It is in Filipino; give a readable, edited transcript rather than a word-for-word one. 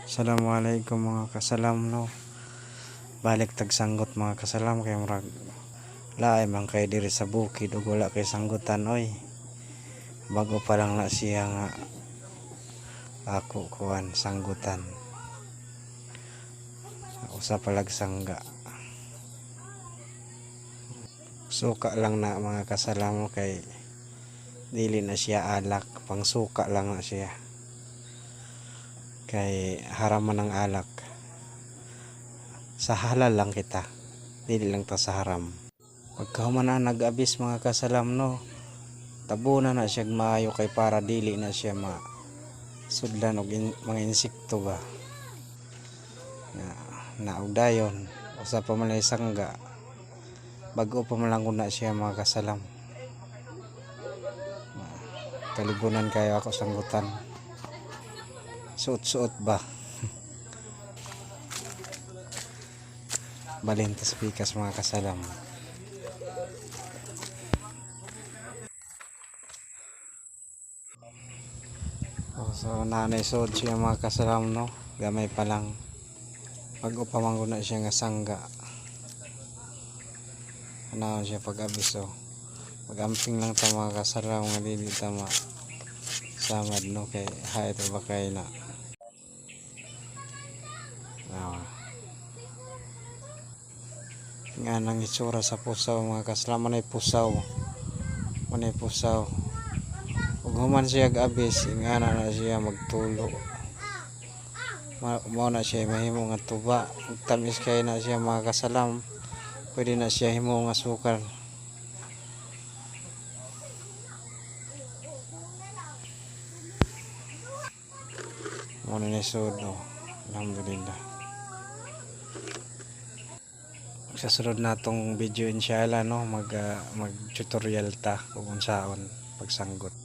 Assalamualaikum mga kasalam no. Balik tagsanggot mga kasalam kay murag laay man kay diri sa bukid ug wala kay sanggutan oy. Bago pa lang na siya nga ako kuan sanggutan. Usa palag sangga. Suka lang na mga kasalam kay dili na siya alak, pang suka lang na siya. Kay haraman ng alak. Sa halal lang kita, dili lang ta sa haram. Pagkahuman na nag-abis mga kasalam no, tabunan na siya maayo kay para dili na siya sudlan og mga insekto ba. Naugdayon, usa pa man sangga. Bago pa man lang na siya mga kasalam. Kalibunan kayo ako sanggutan. Suot-suot ba? Balintas pikas mga kasalam. So nanay suot siya mga kasalam no. Gamay pa lang. Pag upamang na siya nga sangga. Anaon siya pag-abiso. Pag-amping lang ta mga kasalam nga dili tama samad no kay hay ito ba kay na. Nga nang itsura sa pusaw mga kasalam, manay pusaw ug human siya abis nga na siya magtulo mao na siya mahimo nga tuba ug tamis kay na siya mga kasalam, pwede na siya himo nga sukal. Muna ni sudo, alhamdulillah. Sa sunod natong video inshallah no, mag tutorial ta kung unsaon pagsanggot.